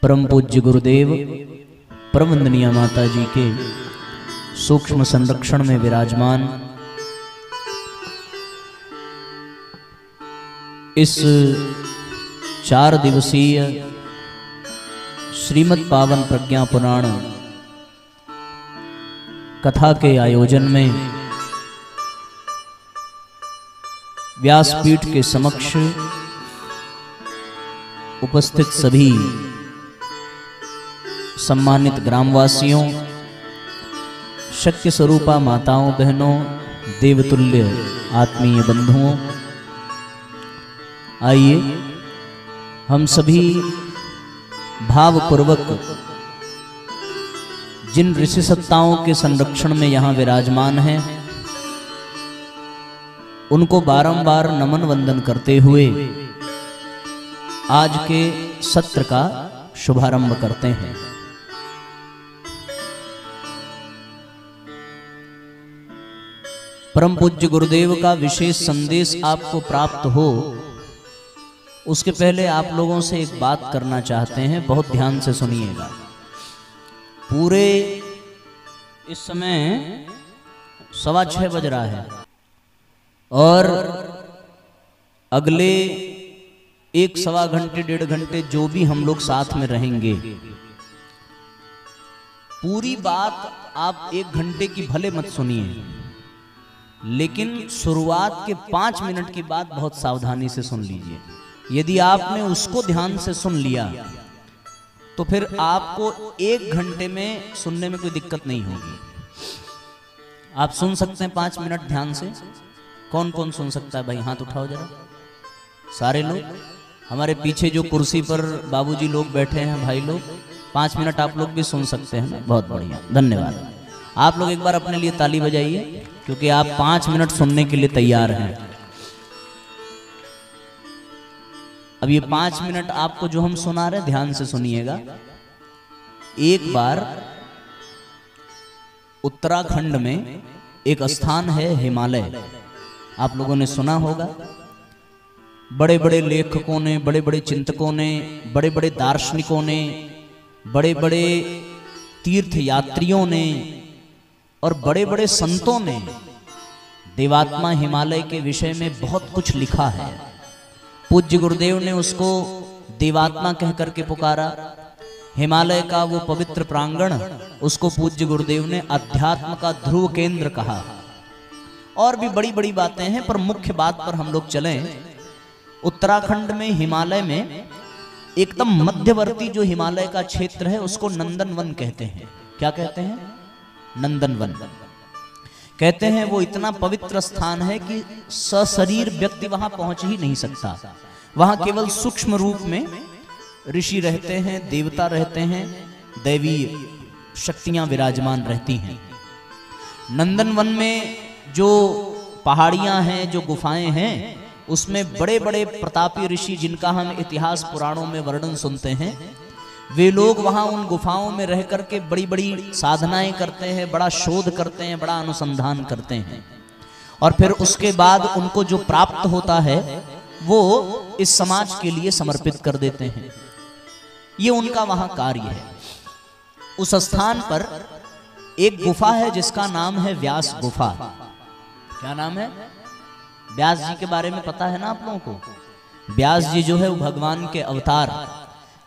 परम पूज्य गुरुदेव परम वंदनीय माता जी के सूक्ष्म संरक्षण में विराजमान इस 4 दिवसीय श्रीमद् पावन प्रज्ञा पुराण कथा के आयोजन में व्यासपीठ के समक्ष उपस्थित सभी सम्मानित ग्रामवासियों, शक्ति स्वरूपा माताओं बहनों, देवतुल्य आत्मीय बंधुओं, आइए हम सभी भावपूर्वक जिन ऋषि सत्ताओं के संरक्षण में यहाँ विराजमान हैं उनको बारंबार नमन वंदन करते हुए आज के सत्र का शुभारंभ करते हैं। परम पूज्य गुरुदेव का विशेष संदेश आपको प्राप्त हो उसके पहले आप लोगों से एक बात करना चाहते हैं, बहुत ध्यान से सुनिएगा। पूरे इस समय 6:15 बज रहा है और अगले 1-1.25 घंटे 1.5 घंटे जो भी हम लोग साथ में रहेंगे, पूरी बात आप 1 घंटे की भले मत सुनिए, लेकिन शुरुआत के 5 मिनट की बात बहुत सावधानी से सुन लीजिए। यदि आपने उसको ध्यान से सुन लिया तो फिर आपको 1 घंटे में सुनने में कोई दिक्कत नहीं होगी। आप सुन सकते हैं 5 मिनट ध्यान से? कौन कौन सुन सकता है भाई? हाथ उठाओ जरा। सारे लोग? हमारे पीछे जो कुर्सी पर बाबूजी लोग बैठे हैं, भाई लोग, 5 मिनट आप लोग भी सुन सकते हैं ना? बहुत बढ़िया, धन्यवाद। आप लोग एक बार अपने लिए ताली बजाइए क्योंकि आप 5 मिनट सुनने के लिए तैयार हैं। अब ये 5 मिनट आपको जो हम सुना रहे, ध्यान से सुनिएगा। एक बार उत्तराखंड में एक स्थान है हिमालय, आप लोगों ने सुना होगा। बड़े बड़े लेखकों ने, बड़े बड़े चिंतकों ने, बड़े बड़े दार्शनिकों ने, बड़े बड़े तीर्थ यात्रियों ने और बड़े बड़े संतों ने देवात्मा हिमालय के विषय में बहुत कुछ लिखा है। पूज्य गुरुदेव ने उसको देवात्मा कह करके पुकारा। हिमालय का वो पवित्र प्रांगण, उसको पूज्य गुरुदेव ने अध्यात्म का ध्रुव केंद्र कहा। और भी बड़ी बड़ी बातें हैं, पर मुख्य बात पर हम लोग चलें। उत्तराखंड में हिमालय में एकदम मध्यवर्ती जो हिमालय का क्षेत्र है उसको नंदनवन कहते हैं। क्या कहते हैं? नंदनवन कहते हैं। वो इतना पवित्र स्थान है कि सशरीर व्यक्ति वहां पहुंच ही नहीं सकता। वहां केवल सूक्ष्म रूप में ऋषि रहते हैं, देवता रहते हैं, दैवी शक्तियां विराजमान रहती हैं। नंदनवन में जो पहाड़ियां हैं, जो गुफाएं हैं, उसमें बड़े बड़े प्रतापी ऋषि जिनका हम इतिहास पुराणों में वर्णन सुनते हैं, वे लोग वहां उन गुफाओं में रह करके बड़ी बड़ी साधनाएं करते हैं, बड़ा शोध करते हैं, बड़ा अनुसंधान करते हैं। और फिर उसके बाद उनको जो प्राप्त होता है वो इस समाज के लिए समर्पित कर देते हैं। ये उनका वहां कार्य है। उस स्थान पर एक गुफा है जिसका नाम है व्यास गुफा। क्या नाम है? व्यास जी के बारे में पता है ना आप लोगों को? व्यास जी जो है वो भगवान के अवतार,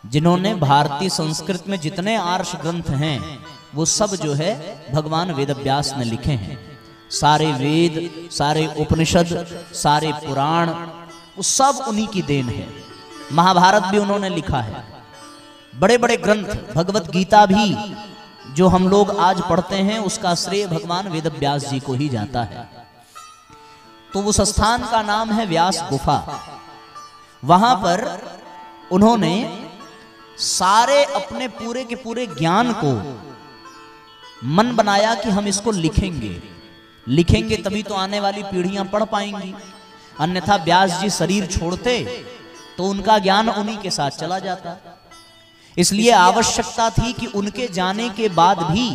जिन्होंने भारतीय संस्कृत में जितने आर्ष ग्रंथ हैं वो सब जो है भगवान वेदव्यास ने लिखे हैं। सारे वेद, सारे उपनिषद, सारे पुराण, वो सब उन्हीं की देन है। महाभारत भी उन्होंने लिखा है। बड़े बड़े ग्रंथ, भगवत गीता भी जो हम लोग आज पढ़ते हैं, उसका श्रेय भगवान वेदव्यास जी को ही जाता है। तो उस स्थान का नाम है व्यास गुफा। वहां पर उन्होंने सारे अपने पूरे के पूरे ज्ञान को मन बनाया कि हम इसको लिखेंगे तभी तो आने वाली पीढ़ियां पढ़ पाएंगी। अन्यथा व्यास जी शरीर छोड़ते तो उनका ज्ञान उन्हीं के साथ चला जाता। इसलिए आवश्यकता थी कि उनके जाने के बाद भी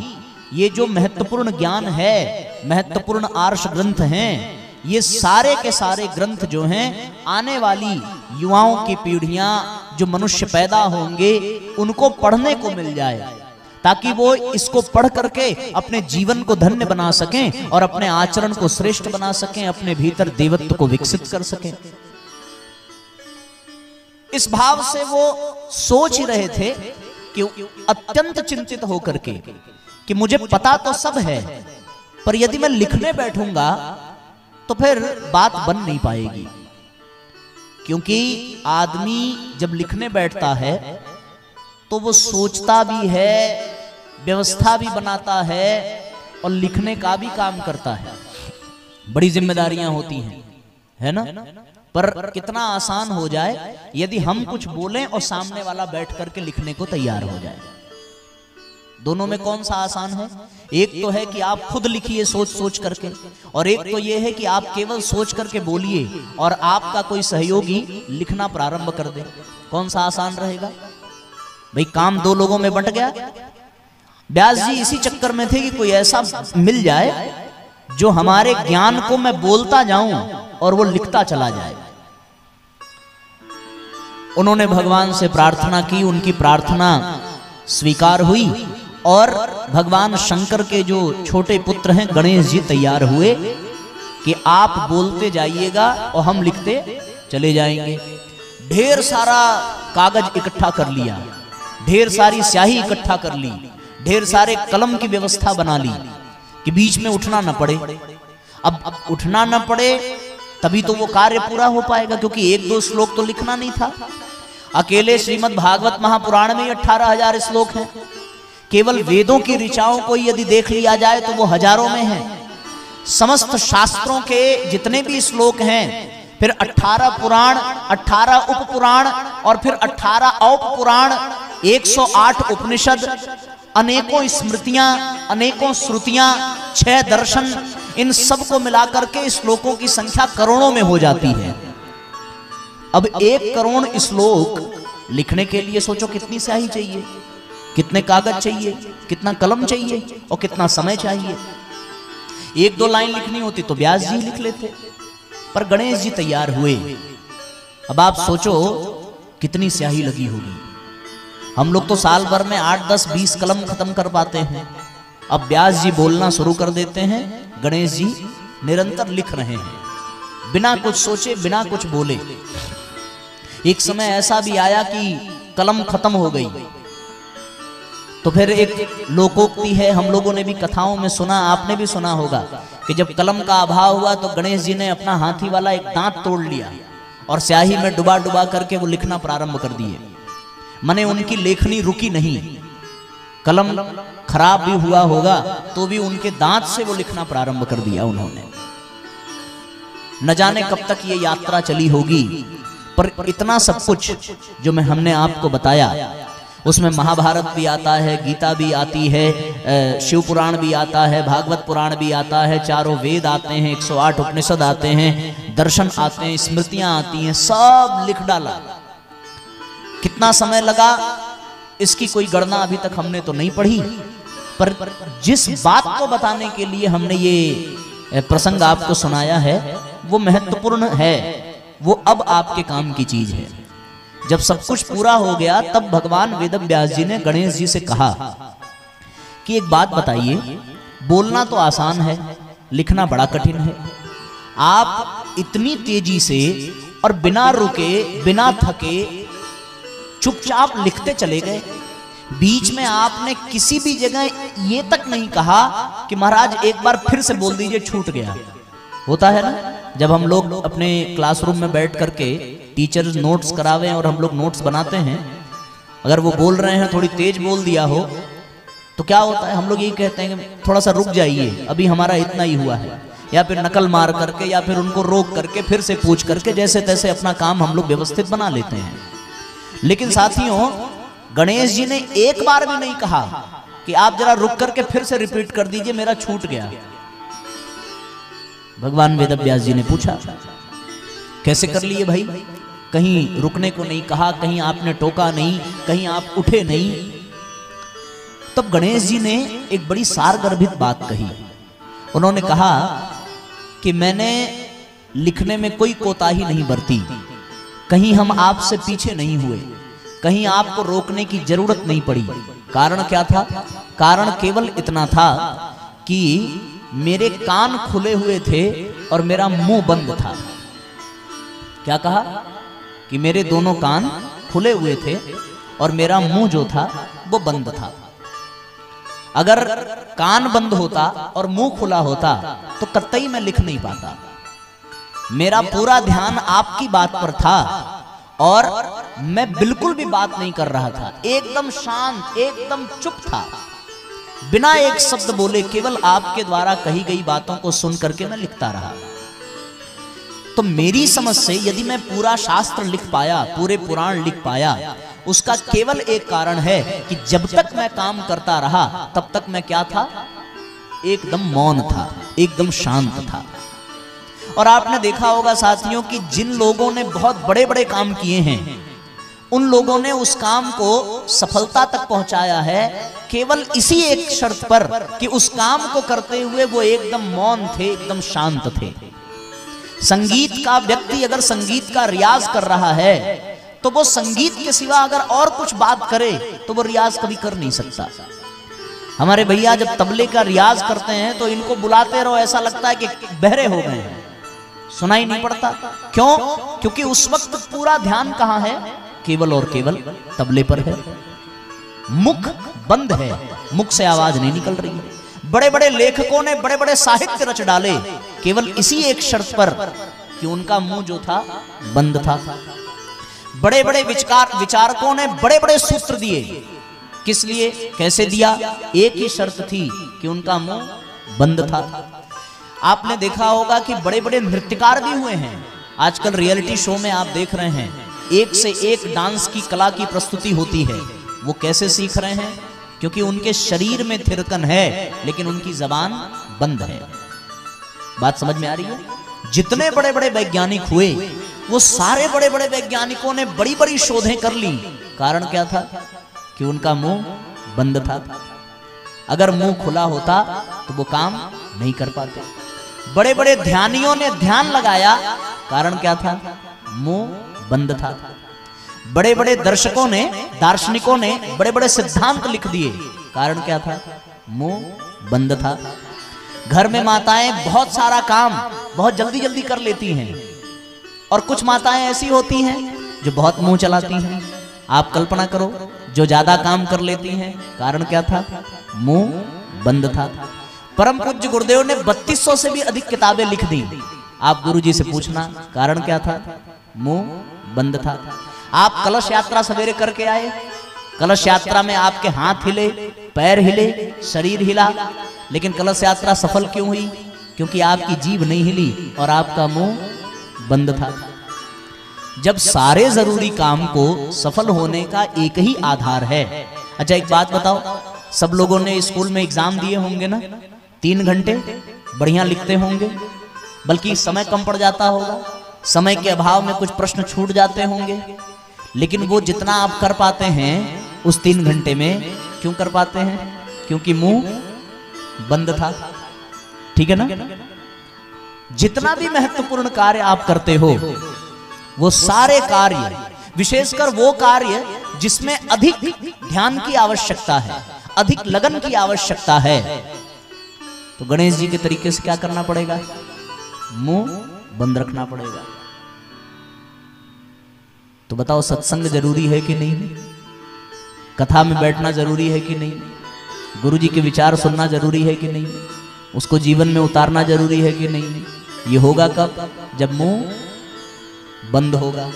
ये जो महत्वपूर्ण ज्ञान है, महत्वपूर्ण आर्ष ग्रंथ हैं, ये सारे के सारे ग्रंथ जो हैं आने वाली युवाओं की पीढ़ियां जो मनुष्य पैदा होंगे उनको पढ़ने को मिल जाए, ताकि वो इसको पढ़ करके अपने जीवन को धन्य बना सकें और अपने आचरण को श्रेष्ठ बना सकें, अपने भीतर देवत्व को विकसित कर सकें। इस भाव से वो सोच ही रहे थे कि अत्यंत चिंतित होकर के कि मुझे पता तो सब है, पर यदि मैं लिखने बैठूंगा तो फिर बात बन नहीं पाएगी। क्योंकि आदमी जब लिखने बैठता है तो वो सोचता भी है, व्यवस्था भी बनाता है और लिखने का भी काम करता है। बड़ी जिम्मेदारियां होती हैं, है ना? पर कितना आसान हो जाए यदि हम कुछ बोलें और सामने वाला बैठ करके लिखने को तैयार हो जाए। दोनों में कौन सा आसान है? एक तो है कि आप खुद लिखिए सोच सोच करके, और एक तो यह है कि आप केवल सोच करके बोलिए और आपका कोई सहयोगी लिखना प्रारंभ कर दे। कौन सा आसान रहेगा भाई? काम दो लोगों में बंट गया। व्यास जी इसी चक्कर में थे कि कोई ऐसा मिल जाए जो हमारे ज्ञान को मैं बोलता जाऊं और वो लिखता चला जाए। उन्होंने भगवान से प्रार्थना की, उनकी प्रार्थना स्वीकार हुई और भगवान शंकर के जो छोटे पुत्र हैं गणेश जी तैयार हुए कि आप बोलते जाइएगा और हम लिखते चले जाएंगे। ढेर सारा कागज इकट्ठा कर लिया, ढेर सारी स्याही इकट्ठा कर ली, ढेर सारे कलम की व्यवस्था बना ली कि बीच में उठना न पड़े। अब उठना न पड़े तभी तो वो कार्य पूरा हो पाएगा, क्योंकि एक दो श्लोक तो लिखना नहीं था। अकेले श्रीमद् भागवत महापुराण में 18,000 श्लोक हैं। केवल वेदों की ऋचाओं को यदि देख लिया जाए तो वो हजारों में है। समस्त शास्त्रों के जितने भी श्लोक हैं, फिर 18 पुराण, 18 उप पुराण और फिर 18 औप पुराण, 108 उपनिषद, अनेकों स्मृतियां, अनेकों श्रुतियां, 6 दर्शन, इन सब को मिलाकर के श्लोकों की संख्या करोड़ों में हो जाती है। अब 1 करोड़ श्लोक लिखने के लिए सोचो कितनी स्याही चाहिए, कितने कागज चाहिए, कितना कलम चाहिए और कितना समय चाहिए। 1-2 लाइन लिखनी होती तो व्यास जी लिख लेते, पर गणेश जी तैयार हुए। अब आप सोचो कितनी स्याही लगी होगी। हम लोग तो साल भर में 8, 10, 20 कलम खत्म कर पाते हैं। अब व्यास जी बोलना शुरू कर देते हैं, गणेश जी निरंतर लिख रहे हैं बिना कुछ सोचे, बिना कुछ बोले। एक समय ऐसा भी आया कि कलम खत्म हो गई, तो फिर एक लोकोक्ति है, हम लोगों ने भी कथाओं में सुना, आपने भी सुना होगा कि जब कलम का अभाव हुआ तो गणेश जी ने अपना हाथी वाला एक दांत तोड़ लिया और स्याही में डुबा डुबा करके वो लिखना प्रारंभ कर दिए। माने उनकी लेखनी रुकी नहीं। कलम खराब भी हुआ होगा तो भी उनके दांत से वो लिखना प्रारंभ कर दिया उन्होंने। न जाने कब तक ये यात्रा चली होगी, पर इतना सब कुछ जो मैं हमने आपको बताया, उसमें महाभारत भी आता है, गीता भी आती है, शिव पुराण भी आता है, भागवत पुराण भी आता है, चारों वेद आते हैं, 108 उपनिषद आते हैं, दर्शन आते हैं, स्मृतियां आती हैं, सब लिख डाला। कितना समय लगा इसकी कोई गणना अभी तक हमने तो नहीं पढ़ी, पर जिस बात को बताने के लिए हमने ये प्रसंग आपको सुनाया है वो महत्वपूर्ण है, वो अब आपके काम की चीज है। जब सब कुछ पूरा हो गया तब भगवान वेदव्यास जी ने गणेश जी से कहा कि एक बात बताइए, बोलना तो आसान है, लिखना बड़ा कठिन है। आप इतनी तेजी से और बिना रुके, बिना थके, चुपचाप लिखते चले गए। बीच में आपने किसी भी जगह ये तक नहीं कहा कि महाराज एक बार फिर से बोल दीजिए, छूट गया। होता है ना, जब हम लोग अपने क्लासरूम में बैठ करके टीचर नोट्स करावे और हम लोग नोट्स बनाते हैं, अगर वो बोल रहे हैं थोड़ी तेज बोल दिया हो तो क्या होता है, हम लोग यही कहते हैं कि थोड़ा सा रुक जाइए, अभी हमारा इतना ही हुआ है, या फिर नकल मार करके या फिर उनको रोक करके फिर से पूछ करके जैसे तैसे अपना काम हम लोग व्यवस्थित बना लेते हैं। लेकिन साथियों, गणेश जी ने एक बार भी नहीं कहा कि आप जरा रुक करके फिर से रिपीट कर दीजिए, मेरा छूट गया। भगवान वेदव्यास जी ने पूछा, कैसे कर लिए भाई? कहीं रुकने को नहीं कहा, कहीं आपने टोका नहीं, कहीं आप उठे नहीं। तब गणेश जी ने एक बड़ी सारगर्भित बात कही। उन्होंने कहा कि मैंने लिखने में कोई कोताही नहीं बरती, कहीं हम आपसे पीछे नहीं हुए, कहीं आपको रोकने की जरूरत नहीं पड़ी। कारण क्या था? कारण केवल इतना था कि मेरे कान खुले हुए थे और मेरा मुंह बंद था। क्या कहा? कि मेरे दोनों कान खुले हुए थे और मेरा मुंह जो था वो बंद था। अगर कान बंद होता और मुंह खुला होता तो कतई मैं लिख नहीं पाता। मेरा पूरा ध्यान आपकी बात पर था और मैं बिल्कुल भी बात नहीं कर रहा था, एकदम शांत, एकदम चुप था, बिना एक शब्द बोले केवल आपके द्वारा कही गई बातों को सुन करके मैं लिखता रहा। तो मेरी समझ से यदि मैं पूरा शास्त्र लिख पाया, पूरे पुराण लिख पाया, उसका केवल एक कारण है कि जब तक मैं काम करता रहा तब तक मैं क्या था? एकदम मौन था, एकदम शांत था। और आपने देखा होगा साथियों कि जिन लोगों ने बहुत बड़े बड़े काम किए हैं उन लोगों ने उस काम को सफलता तक पहुंचाया है केवल इसी एक शर्त पर कि उस काम को करते हुए वो एकदम मौन थे, एकदम शांत थे। संगीत का व्यक्ति अगर संगीत का रियाज कर रहा है तो वो संगीत के सिवा अगर और कुछ बात करे तो वो रियाज कभी कर नहीं सकता। हमारे भैया जब तबले का रियाज करते हैं तो इनको बुलाते रहो, ऐसा लगता है कि बहरे हो गए हैं, सुनाई नहीं पड़ता। क्यों? क्योंकि उस वक्त पूरा ध्यान कहां है? केवल और केवल तबले पर है। मुख बंद है, मुख से आवाज नहीं निकल रही है। बड़े बड़े लेखकों ने बड़े बड़े साहित्य रच डाले केवल इसी एक शर्त पर कि उनका मुंह जो था बंद था। बड़े बड़े विचारकों ने बड़े बड़े सूत्र दिए, किस लिए, कैसे दिया? एक ही शर्त थी कि उनका मुंह बंद था। आपने देखा होगा कि बड़े बड़े नृत्यकार भी हुए हैं। आजकल रियलिटी शो में आप देख रहे हैं एक से एक डांस की कला की प्रस्तुति होती है। वो कैसे सीख रहे हैं? क्योंकि उनके शरीर में थिरकन है लेकिन उनकी जबान बंद है। बात समझ में आ रही है? जितने बड़े बड़े वैज्ञानिक हुए वो सारे बड़े बड़े वैज्ञानिकों ने बड़ी बड़ी शोधें कर ली। कारण क्या था? कि उनका मुंह बंद था। अगर मुंह खुला होता तो वो काम नहीं कर पाते। बड़े बड़े ध्यानियों ने ध्यान लगाया, कारण क्या था? मुंह बंद था। बड़े बड़े दर्शकों ने, दार्शनिकों ने बड़े बड़े सिद्धांत लिख दिए, कारण क्या था? मुंह बंद था। घर में माताएं बहुत सारा काम बहुत जल्दी जल्दी कर लेती हैं और कुछ माताएं ऐसी होती हैं जो बहुत मुंह चलाती हैं। आप कल्पना करो, जो ज्यादा काम कर लेती हैं, कारण क्या था? मुंह बंद था। परम पूज्य गुरुदेव ने 3200 से भी अधिक किताबें लिख दी। आप गुरुजी से पूछना, कारण क्या था? मुंह बंद था। आप कलश यात्रा सवेरे करके आए, कलश यात्रा में आपके हाथ हिले, पैर हिले, शरीर हिला, लेकिन कलश यात्रा सफल क्यों हुई? क्योंकि आपकी जीभ नहीं हिली और आपका मुंह बंद था। जब सारे जरूरी काम को सफल होने का एक ही आधार है। अच्छा एक बात बताओ, सब लोगों ने स्कूल में एग्जाम दिए होंगे ना? 3 घंटे बढ़िया लिखते होंगे, बल्कि समय कम पड़ जाता होगा, समय के अभाव में कुछ प्रश्न छूट जाते होंगे, लेकिन वो जितना आप कर पाते हैं उस 3 घंटे में क्यों कर पाते हैं? क्योंकि मुंह बंद था। ठीक है ना? जितना भी महत्वपूर्ण कार्य आप करते हो वो सारे कार्य, विशेषकर वो कार्य जिसमें अधिक ध्यान की आवश्यकता है, अधिक लगन की आवश्यकता है, तो गणेश जी के तरीके से क्या करना पड़ेगा? मुंह बंद रखना पड़ेगा। तो बताओ, सत्संग जरूरी है कि नहीं? कथा में बैठना जरूरी है कि नहीं? गुरुजी के विचार सुनना जरूरी है कि नहीं? उसको जीवन में उतारना जरूरी है कि नहीं? ये होगा कब? जब मुंह बंद होगा।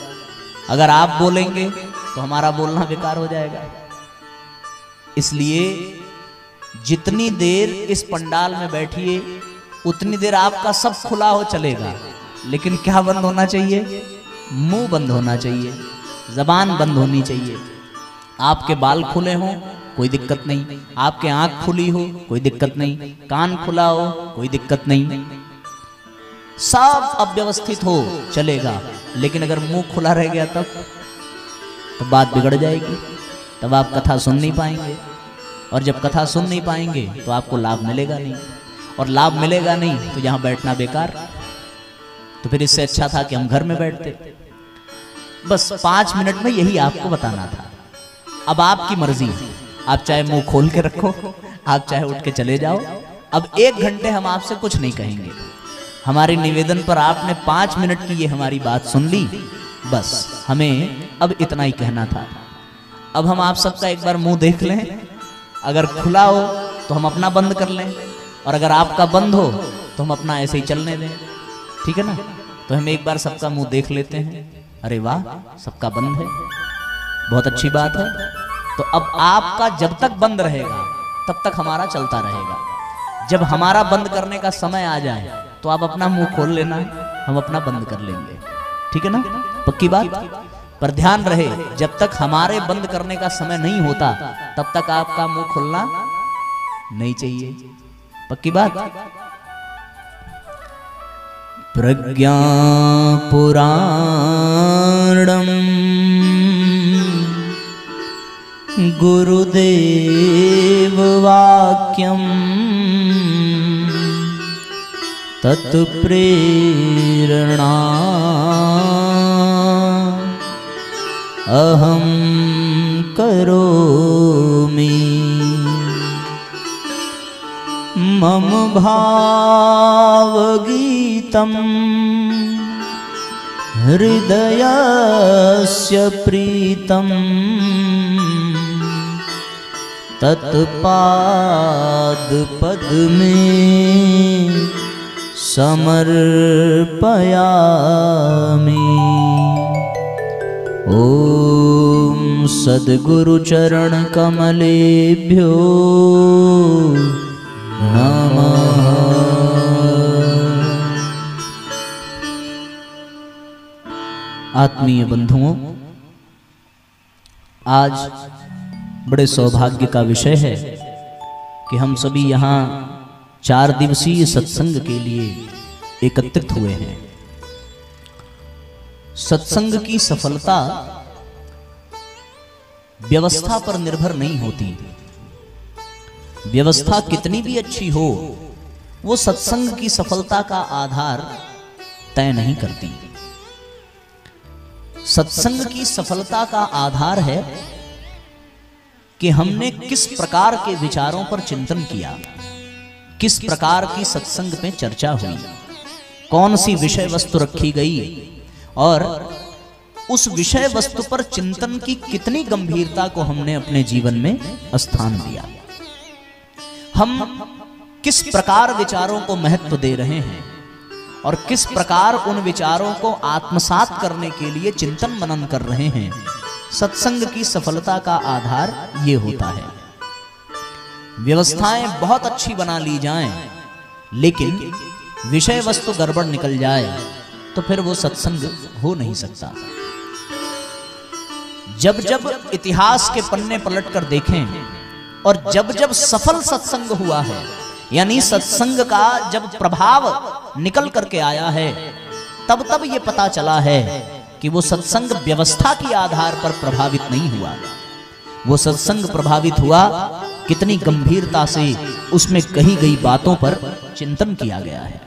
अगर आप बोलेंगे तो हमारा बोलना बेकार हो जाएगा। इसलिए जितनी देर इस पंडाल में बैठिए उतनी देर आपका सब खुला हो चलेगा, लेकिन क्या बंद होना चाहिए? मुंह बंद होना चाहिए, जबान बंद होनी चाहिए। आपके बाल खुले हों कोई दिक्कत नहीं, आपके आंख खुली हो कोई दिक्कत नहीं, कान खुला हो कोई दिक्कत नहीं, सब अव्यवस्थित हो चलेगा। लेकिन अगर मुंह खुला रह गया तब तो बात बिगड़ जाएगी, तब आप कथा सुन नहीं पाएंगे, और जब कथा सुन नहीं पाएंगे तो आपको लाभ मिलेगा नहीं, और लाभ मिलेगा नहीं तो यहाँ बैठना बेकार। तो फिर इससे अच्छा था कि हम घर में बैठते। बस 5 मिनट में यही आपको बताना था। अब आपकी मर्जी, आप चाहे मुंह खोल के रखो, आप चाहे उठ के चले जाओ। अब 1 घंटे हम आपसे कुछ नहीं कहेंगे। हमारे निवेदन पर आपने 5 मिनट की ये हमारी बात सुन ली, बस हमें अब इतना ही कहना था। अब हम आप सबका एक बार मुंह देख लें, अगर खुला हो तो हम अपना बंद कर लें, और अगर आपका बंद हो तो हम अपना ऐसे ही चलने दें, ठीक है ना? तो हम एक बार सबका मुंह देख लेते हैं। अरे वाह, सबका बंद है, बहुत अच्छी बात है। तो अब आपका जब तक बंद रहेगा तब तक हमारा चलता रहेगा। जब हमारा बंद करने का समय आ जाए तो आप अपना मुंह खोल लेना, हम अपना बंद कर लेंगे, ठीक है ना? पक्की बात? पर ध्यान रहे, जब तक हमारे बंद करने का समय नहीं होता तब तक आपका मुंह खोलना नहीं चाहिए। पक्की बात? प्रज्ञा पुराणम गुरुदेव वाक्यम तत्प्रेरणा अहं करोमि। मम भावगीतं हृदयस्य प्रीतं तत्पादपद्मे समर्पयामि। ओम सद्गुरुचरण कमलेभ्यो नमः। आत्मीय बंधुओं, आज बड़े सौभाग्य का विषय है कि हम सभी यहाँ 4 दिवसीय सत्संग के लिए एकत्रित हुए हैं। सत्संग की सफलता व्यवस्था पर निर्भर नहीं होती। व्यवस्था कितनी भी अच्छी हो, वो सत्संग की सफलता का आधार तय नहीं करती। सत्संग की सफलता का आधार है कि हमने किस प्रकार के विचारों पर चिंतन किया, किस प्रकार की सत्संग में चर्चा हुई, कौन सी विषय वस्तु रखी गई, और उस विषय वस्तु पर चिंतन की कितनी गंभीरता को हमने अपने जीवन में स्थान दिया। हम किस प्रकार विचारों को महत्व दे रहे हैं और किस प्रकार उन विचारों को आत्मसात करने के लिए चिंतन मनन कर रहे हैं, सत्संग की सफलता का आधार ये होता है। व्यवस्थाएं बहुत अच्छी बना ली जाएं, लेकिन विषय वस्तु गड़बड़ निकल जाए तो फिर वो सत्संग हो नहीं सकता। जब जब इतिहास के पन्ने पलट कर देखें और जब जब सफल सत्संग हुआ है, यानी सत्संग का जब प्रभाव निकल करके आया है, तब तब ये पता चला है कि वो सत्संग व्यवस्था के आधार पर प्रभावित नहीं हुआ। वो सत्संग प्रभावित हुआ कितनी गंभीरता से उसमें कही गई बातों पर चिंतन किया गया है।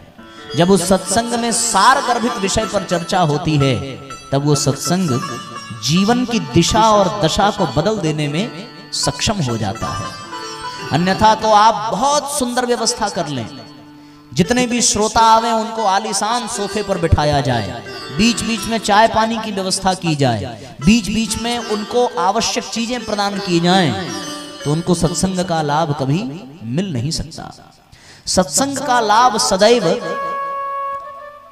जब उस सत्संग में सार गर्भित विषय पर चर्चा होती है, तब वो सत्संग जीवन की दिशा और दशा को बदल देने में सक्षम हो जाता है। अन्यथा तो आप बहुत सुंदर व्यवस्था कर लें, जितने भी श्रोता आवे उनको आलीशान सोफे पर बिठाया जाए, बीच बीच में चाय पानी की व्यवस्था की जाए, बीच बीच में उनको आवश्यक चीजें प्रदान की जाएं, तो उनको सत्संग का लाभ कभी मिल नहीं सकता। सत्संग का लाभ सदैव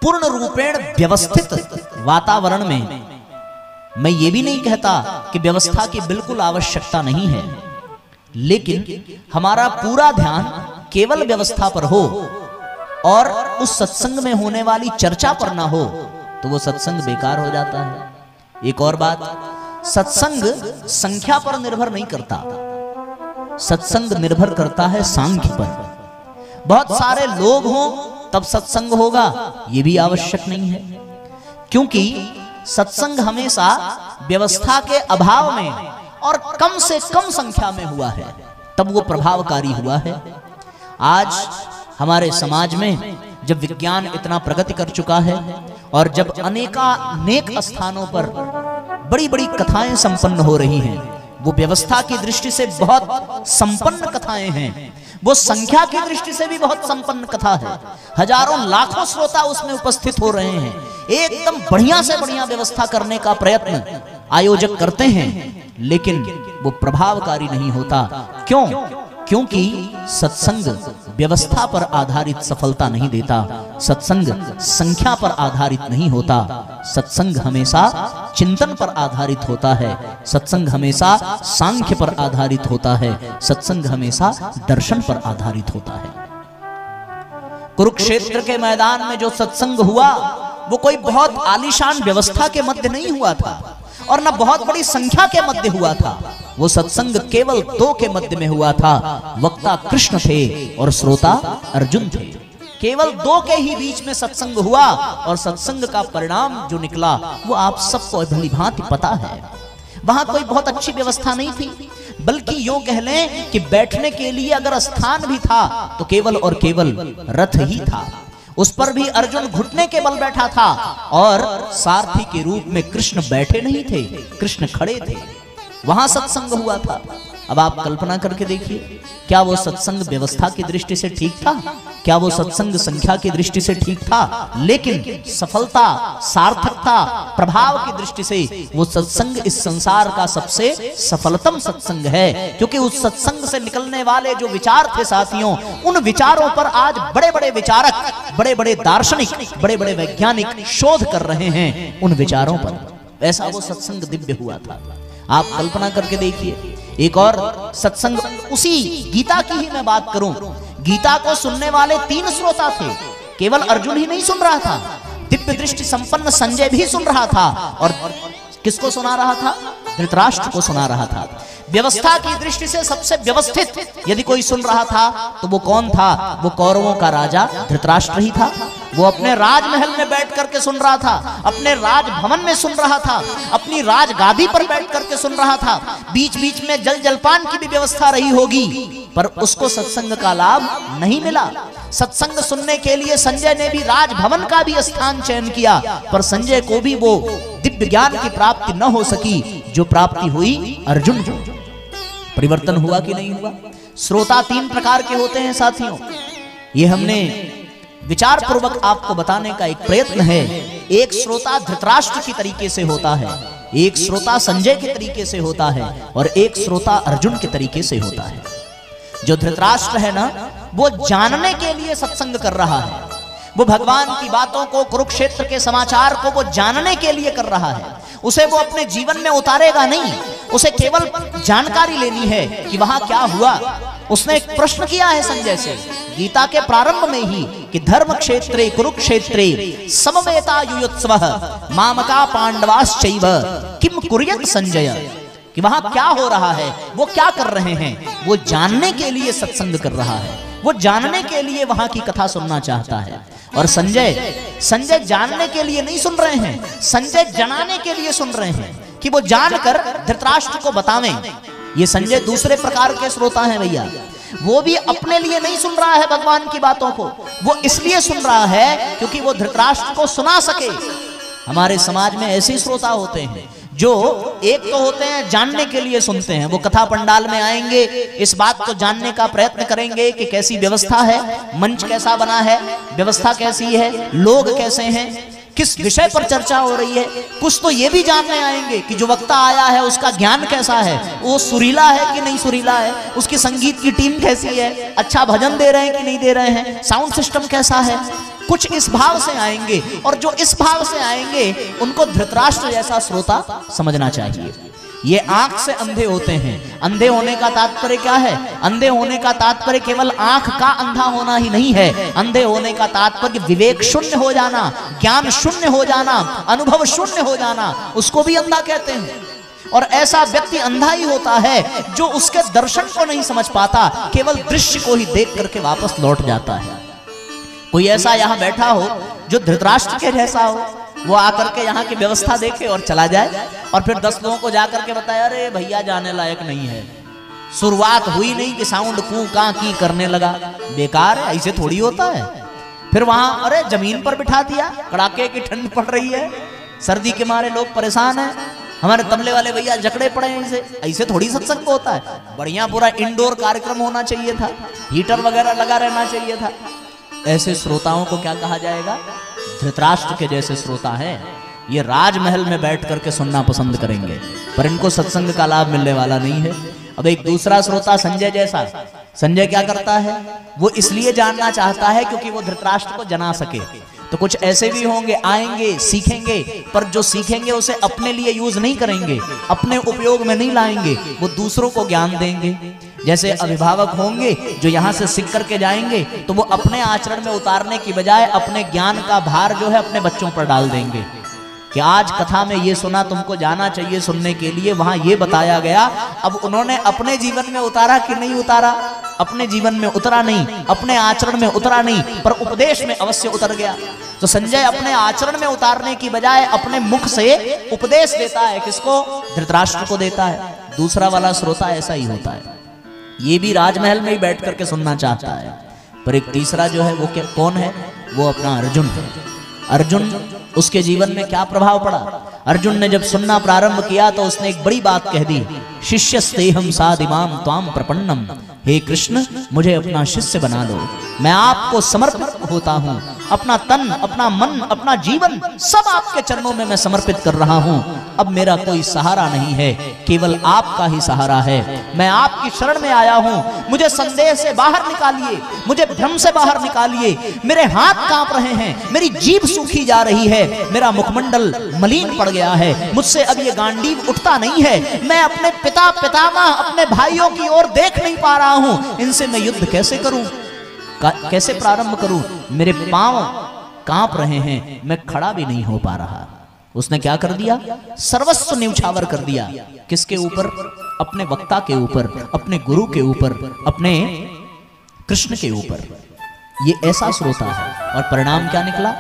पूर्ण रूपेण व्यवस्थित वातावरण में, मैं ये भी नहीं कहता कि व्यवस्था की बिल्कुल आवश्यकता नहीं है, लेकिन हमारा पूरा ध्यान केवल व्यवस्था पर हो और उस सत्संग में होने वाली चर्चा पर ना हो तो वो सत्संग बेकार हो जाता है। एक और बात, सत्संग संख्या पर निर्भर नहीं करता, सत्संग निर्भर करता है सांख्य पर। बहुत सारे लोग हों तब सत्संग होगा, ये भी आवश्यक नहीं है, क्योंकि सत्संग हमेशा व्यवस्था के अभाव में और कम से कम संख्या में हुआ है, तब वो प्रभावकारी हुआ है। आज हमारे समाज में जब विज्ञान इतना प्रगति कर चुका है और जब अनेक स्थानों पर बड़ी बड़ी कथाएं संपन्न हो रही हैं, वो व्यवस्था की दृष्टि से बहुत संपन्न कथाएं हैं, वो संख्या की दृष्टि से भी बहुत संपन्न कथा है। हजारों लाखों श्रोता उसमें उपस्थित हो रहे हैं, एकदम बढ़िया से बढ़िया व्यवस्था करने का प्रयत्न आयोजक करते हैं, लेकिन वो प्रभावकारी नहीं होता। क्यों? क्योंकि सत्संग व्यवस्था पर आधारित सफलता नहीं देता, सत्संग संख्या पर आधारित नहीं होता, सत्संग हमेशा चिंतन पर आधारित होता है, सत्संग हमेशा सांख्य पर आधारित होता है, सत्संग हमेशा दर्शन पर आधारित होता है। कुरुक्षेत्र के मैदान में जो सत्संग हुआ वो कोई बहुत आलीशान व्यवस्था के मध्य नहीं हुआ था और न बहुत बड़ी संख्या के मध्य हुआ था। वो सत्संग केवल दो के मध्य में हुआ था। वक्ता कृष्ण थे और श्रोता अर्जुन थे। केवल दो के ही बीच में सत्संग हुआ और सत्संग का परिणाम जो निकला वो आप सबको भली भांति पता है। वहां कोई बहुत अच्छी व्यवस्था नहीं थी, बल्कि यूं कह लें कि बैठने के लिए अगर स्थान भी था तो केवल और केवल रथ ही था। उस पर भी अर्जुन घुटने के बल बैठा था और सारथी के रूप में कृष्ण बैठे नहीं थे, कृष्ण खड़े थे। वहां सत्संग हुआ था। अब आप कल्पना करके देखिए, क्या वो सत्संग व्यवस्था की दृष्टि से ठीक था? क्या वो सत्संग संख्या की दृष्टि से ठीक था? लेकिन सफलता, सार्थकता, प्रभाव की दृष्टि से वो सत्संग इस संसार का सबसे सफलतम सत्संग है, क्योंकि उस सत्संग से निकलने वाले जो विचार थे साथियों, उन विचारों पर आज बड़े बड़े विचारक, बड़े बड़े दार्शनिक, बड़े बड़े वैज्ञानिक शोध कर रहे हैं उन विचारों पर। ऐसा वो सत्संग दिव्य हुआ था। आप कल्पना करके देखिए, एक और सत्संग, उसी गीता की ही मैं बात करूं। गीता को सुनने वाले 3 श्रोता थे, केवल अर्जुन ही नहीं सुन रहा था, दिव्य दृष्टि संपन्न संजय भी सुन रहा था। और किसको सुना रहा था? धृतराष्ट्र को सुना रहा था। व्यवस्था की दृष्टि से सबसे व्यवस्थित यदि कोई सुन रहा था तो वो कौन था? वो कौरवों का राजा धृतराष्ट्र ही था। वो अपने राजमहल में बैठ करके सुन रहा था, अपने राजभवन में सुन रहा था, अपनी राजगादी पर बैठ करके सुन रहा था। बीच बीच में जल जलपान की भी व्यवस्था रही होगी, पर उसको सत्संग का लाभ नहीं मिला। सत्संग सुनने के लिए संजय ने भी राजभवन का भी स्थान चयन किया, पर संजय को भी वो दिव्य ज्ञान की प्राप्ति न हो सकी जो प्राप्ति हुई अर्जुन को। परिवर्तन हुआ कि नहीं हुआ? श्रोता 3 प्रकार के होते हैं साथियों। ये हमने विचार पूर्वक आपको बताने का एक प्रयत्न है। एक श्रोता धृतराष्ट्र की तरीके से होता है, एक श्रोता संजय के तरीके से होता है, और एक श्रोता अर्जुन के तरीके से होता है। जो धृतराष्ट्र है ना, वो जानने के लिए सत्संग कर रहा है। वो भगवान की बातों को, कुरुक्षेत्र के समाचार को वो जानने के लिए कर रहा है। उसे वो अपने जीवन में उतारेगा नहीं, उसे केवल जानकारी लेनी है कि वहां क्या हुआ। उसने एक प्रश्न किया है संजय से गीता के प्रारंभ में ही कि धर्म क्षेत्रे कुरुक्षेत्रे समवेता युयुत्सवः मामका पांडवाश्चैव किम कुर्यत संजय, कि वहां क्या हो रहा है, वो क्या कर रहे हैं। वो जानने के लिए सत्संग कर रहा है, वो जानने के लिए वहां की कथा सुनना चाहता है। और संजय जानने के लिए नहीं सुन रहे हैं, संजय जनाने के लिए सुन रहे हैं कि वो जानकर धृतराष्ट्र को बतावें। ये संजय दूसरे प्रकार के श्रोता हैं भैया। वो भी अपने लिए नहीं सुन रहा है भगवान की बातों को, वो इसलिए सुन रहा है क्योंकि वो धृतराष्ट्र को सुना सके। हमारे समाज में ऐसे श्रोता होते हैं जो एक तो होते हैं जानने के लिए सुनते हैं, वो कथा पंडाल में आएंगे, इस बात को जानने का प्रयत्न करेंगे कि कैसी व्यवस्था है, मंच कैसा बना है, व्यवस्था कैसी है, लोग कैसे हैं, किस विषय पर चर्चा हो रही है। कुछ तो ये भी जानने आएंगे कि जो वक्ता आया है उसका ज्ञान कैसा है, वो सुरीला है कि नहीं सुरीला है, उसकी संगीत की टीम कैसी है, अच्छा भजन दे रहे हैं कि नहीं दे रहे हैं, साउंड सिस्टम कैसा है। कुछ इस भाव से आएंगे, और जो इस भाव से आएंगे उनको धृतराष्ट्र जैसा श्रोता समझना चाहिए। ये आंख से अंधे होते हैं। अंधे होने का तात्पर्य क्या है? अंधे होने का तात्पर्य केवल आंख का अंधा होना ही नहीं है। अंधे होने का तात्पर्य विवेक शून्य हो जाना, ज्ञान शून्य हो जाना, अनुभव शून्य हो जाना, उसको भी अंधा कहते हैं। और ऐसा व्यक्ति अंधा ही होता है जो उसके दर्शन को नहीं समझ पाता, केवल दृश्य को ही देख करके वापस लौट जाता है। कोई ऐसा यहाँ बैठा हो जो धृतराष्ट्र के जैसा हो, वो आकर के यहाँ की व्यवस्था देखे और चला जाए, और फिर 10 लोगों को जाकर के बताए अरे भैया जाने लायक नहीं है। शुरुआत हुई नहीं कि साउंड कू का की करने लगा, बेकार है, ऐसे थोड़ी होता है। फिर वहां अरे जमीन पर बिठा दिया, कड़ाके की ठंड पड़ रही है, सर्दी के मारे लोग परेशान हैं, हमारे तबले वाले भैया जकड़े पड़े हैं इसे, ऐसे थोड़ी सत्संग होता है। बढ़िया पूरा इंडोर कार्यक्रम होना चाहिए था, हीटर वगैरह लगा रहना चाहिए था। ऐसे श्रोताओं को क्या कहा जाएगा? धृतराष्ट्र के जैसे श्रोता हैं। ये राजमहल में बैठ करके सुनना पसंद करेंगे, पर इनको सत्संग का लाभ मिलने वाला नहीं है। अब एक दूसरा श्रोता संजय जैसा, संजय क्या करता है? वो इसलिए जानना चाहता है क्योंकि वो धृतराष्ट्र को जना सके। तो कुछ ऐसे भी होंगे, आएंगे सीखेंगे, पर जो सीखेंगे उसे अपने लिए यूज नहीं करेंगे, अपने उपयोग में नहीं लाएंगे, वो दूसरों को ज्ञान देंगे। जैसे अभिभावक होंगे जो यहाँ से सीख करके जाएंगे, तो वो अपने आचरण में उतारने की बजाय अपने ज्ञान का भार जो है अपने बच्चों पर डाल देंगे कि आज कथा में ये सुना, तुमको जाना चाहिए सुनने के लिए, वहां ये बताया गया। अब उन्होंने अपने जीवन में उतारा कि नहीं उतारा? अपने जीवन में उतरा नहीं, अपने आचरण में उतरा नहीं, पर उपदेश में अवश्य उतर गया। तो संजय अपने आचरण में उतारने की बजाय अपने मुख से उपदेश देता है। किसको? धृतराष्ट्र को देता है। दूसरा वाला श्रोता ऐसा ही होता है, ये भी राजमहल में ही बैठ करके सुनना चाहता है। पर एक तीसरा जो है वो कौन है? वो अपना अर्जुन है। अर्जुन, उसके जीवन में क्या प्रभाव पड़ा? अर्जुन ने जब सुनना प्रारंभ किया तो उसने एक बड़ी बात कह दी, शिष्यस्तेहम सादिमाम त्वाम प्रपन्नम। हे कृष्ण, मुझे अपना शिष्य बना लो, मैं आपको समर्पित होता हूँ। अपना तन, अपना मन, अपना जीवन सब आपके चरणों में मैं समर्पित कर रहा हूँ। अब मेरा कोई सहारा नहीं है, केवल आपका ही सहारा है। मैं आपकी शरण में आया हूँ, मुझे संदेह से बाहर निकालिए, मुझे भ्रम से बाहर निकालिए। मेरे हाथ कांप रहे हैं, मेरी जीभ सूखी जा रही है, मेरा मुखमंडल मलिन पड़ गया है, मुझसे अब ये गांडीव उठता नहीं है। मैं अपने पिता, पितामह, अपने भाइयों की ओर देख नहीं पा रहा हूँ। इनसे मैं युद्ध कैसे करूं, कैसे प्रारंभ करूं? मेरे पांव कांप रहे हैं, मैं खड़ा भी नहीं हो पा रहा। उसने क्या कर दिया? सर्वस्व न्यौछावर कर दिया। किसके ऊपर? अपने वक्ता के ऊपर, अपने गुरु के ऊपर, अपने कृष्ण के ऊपर। ये ऐसा श्रोता है। और परिणाम क्या निकला?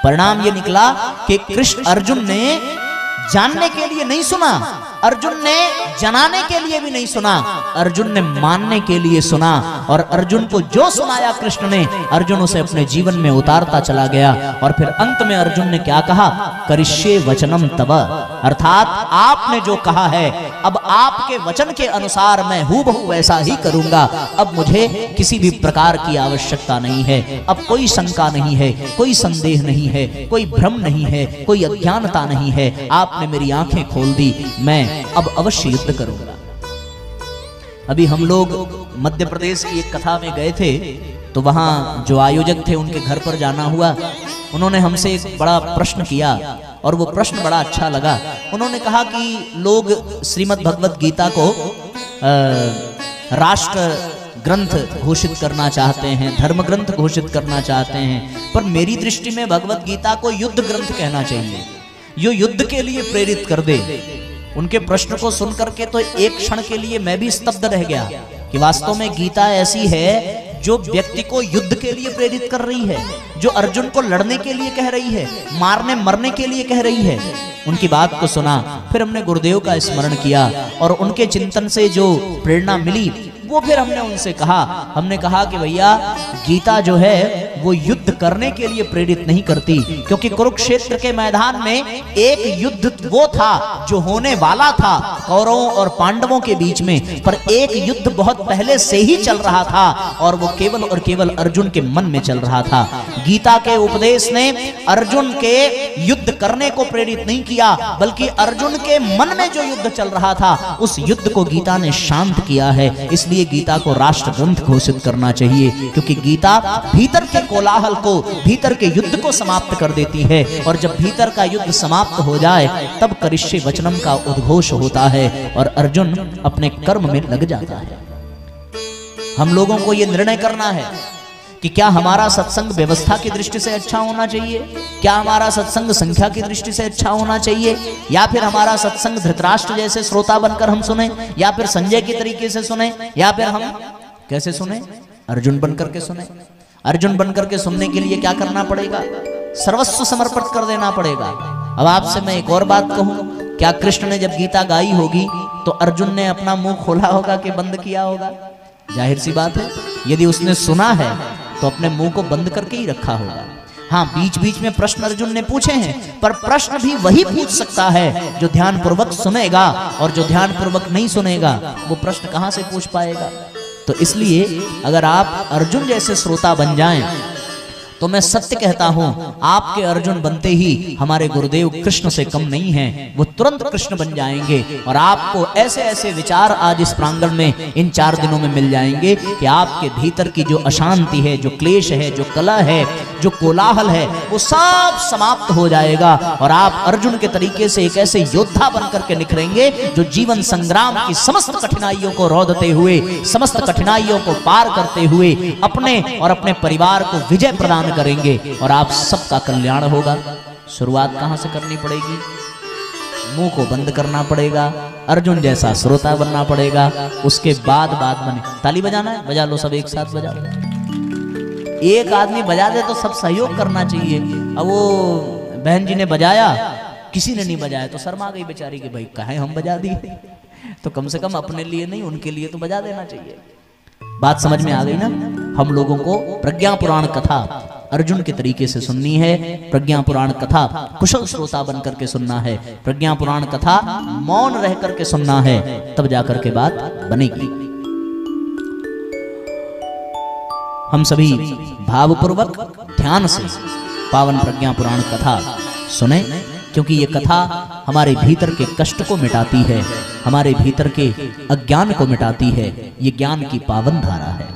परिणाम ये निकला कि कृष्ण, अर्जुन ने जानने के लिए नहीं सुना, अर्जुन ने जनाने के लिए भी नहीं सुना, अर्जुन ने मानने के लिए सुना। और अर्जुन को जो सुनाया कृष्ण ने, अर्जुन उसे अपने जीवन में उतारता चला गया। और फिर अंत में अर्जुन ने क्या कहा? करिष्ये वचनम तव, अर्थात आपने जो कहा है, अब आपके वचन के अनुसार मैं हूबहू वैसा ही करूंगा। अब मुझे किसी भी प्रकार की आवश्यकता नहीं है, अब कोई शंका नहीं है, कोई संदेह नहीं है, कोई भ्रम नहीं है, कोई अज्ञानता नहीं है। आपने मेरी आंखें खोल दी, मैं अब अवश्य युद्ध करूंगा। अभी हम लोग मध्य प्रदेश की एक कथा में गए थे, तो वहां जो आयोजक थे उनके घर पर जाना हुआ। उन्होंने हमसे एक बड़ा प्रश्न किया और वो प्रश्न बड़ा अच्छा लगा। उन्होंने कहा कि लोग श्रीमद् भगवत गीता को राष्ट्र ग्रंथ घोषित करना चाहते हैं, धर्म ग्रंथ घोषित करना चाहते हैं, पर मेरी दृष्टि में भगवत गीता को युद्ध ग्रंथ कहना चाहिए, जो युद्ध के लिए प्रेरित कर दे। उनके प्रश्न को सुन करके तो एक क्षण के लिए मैं भी स्तब्ध रह गया कि वास्तव में गीता ऐसी है जो व्यक्ति को युद्ध के लिए प्रेरित कर रही है, जो अर्जुन को लड़ने के लिए कह रही है, मारने मरने के लिए कह रही है। उनकी बात को सुना, फिर हमने गुरुदेव का स्मरण किया और उनके चिंतन से जो प्रेरणा मिली वो फिर हमने उनसे कहा। हमने कहा कि भैया गीता जो है वो युद्ध करने के लिए प्रेरित नहीं करती, क्योंकि कुरुक्षेत्र के मैदान में एक युद्ध वो था जो होने वाला था कौरवों और पांडवों के बीच में, पर एक युद्ध बहुत पहले से ही चल रहा था और वो केवल और केवल अर्जुन के मन में चल रहा था। गीता के उपदेश ने अर्जुन के युद्ध करने को प्रेरित नहीं किया, बल्कि अर्जुन के मन में जो युद्ध चल रहा था उस युद्ध को गीता ने शांत किया है। इसलिए गीता को राष्ट्र ग्रंथ घोषित करना चाहिए, क्योंकि गीता भीतर के कोलाहल को, भीतर के युद्ध को समाप्त कर देती है। और जब भीतर का युद्ध समाप्त हो जाए तब करिष्ये वचनम का उद्घोष होता है और अर्जुन अपने कर्म में लग जाता है। हम लोगों को यह निर्णय करना है कि क्या हमारा सत्संग व्यवस्था की दृष्टि से अच्छा होना चाहिए, क्या हमारा सत्संग संख्या की दृष्टि से अच्छा होना चाहिए, या फिर हमारा सत्संग धृतराष्ट्र जैसे श्रोता बनकर हम सुने, या फिर संजय की तरीके से सुने, या फिर हम कैसे सुने? अर्जुन बनकर के सुने। अर्जुन बनकर के सुनने के लिए क्या करना पड़ेगा? सर्वस्व समर्पित कर देना पड़ेगा। अब आपसे मैं एक और बात कहूं, क्या कृष्ण ने जब गीता गाई होगी तो अर्जुन ने अपना मुंह खोला होगा कि बंद किया होगा? जाहिर सी बात है, यदि उसने सुना है तो अपने मुंह को बंद करके ही रखा होगा। हाँ, बीच बीच में प्रश्न अर्जुन ने पूछे हैं, पर प्रश्न भी वही पूछ सकता है जो ध्यान पूर्वक सुनेगा, और जो ध्यान पूर्वक नहीं सुनेगा वो प्रश्न कहां से पूछ पाएगा। तो इसलिए अगर आप अर्जुन जैसे श्रोता बन जाएं तो मैं सत्य कहता हूं, आपके अर्जुन बनते ही हमारे गुरुदेव कृष्ण से कम नहीं हैं, वो तुरंत कृष्ण बन जाएंगे। और आपको ऐसे ऐसे विचार आज इस प्रांगण में इन 4 दिनों में मिल जाएंगे कि आपके भीतर की जो अशांति है, जो क्लेश है, जो कलह है, जो कोलाहल है, वो सब समाप्त हो जाएगा और आप अर्जुन के तरीके से एक ऐसे योद्धा बनकर के निखरेंगे जो जीवन संग्राम की समस्त कठिनाइयों को रौंदते हुए, समस्त कठिनाइयों को पार करते हुए अपने और अपने परिवार को विजय प्रदान करेंगे और आप सबका कल्याण होगा। शुरुआत कहां से करनी पड़ेगी? मुंह को बंद करना पड़ेगा, अर्जुन जैसा श्रोता बनना पड़ेगा, उसके बाद बात बने। ताली बजाना है, बजा लो सब एक साथ, बजा लो। एक आदमी बजा दे तो सब सहयोग करना चाहिए। अब वो बहन जी ने बजाया, किसी ने नहीं बजाया तो शर्मा गई बेचारी कि भाई कहे हम बजा दिए, तो कम से कम अपने लिए नहीं उनके लिए तो बजा देना चाहिए। बात समझ में आ गई ना? हम लोगों को प्रज्ञा पुराण कथा अर्जुन के तरीके से सुननी है, प्रज्ञा पुराण कथा कुशल श्रोता बन करके सुनना है, प्रज्ञा पुराण कथा मौन रह करके सुनना है, तब जाकर के बात बनेगी। हम सभी भावपूर्वक ध्यान से पावन प्रज्ञा पुराण कथा सुने, क्योंकि ये कथा हमारे भीतर के कष्ट को मिटाती है, हमारे भीतर के अज्ञान को मिटाती है। ये ज्ञान की पावन धारा है।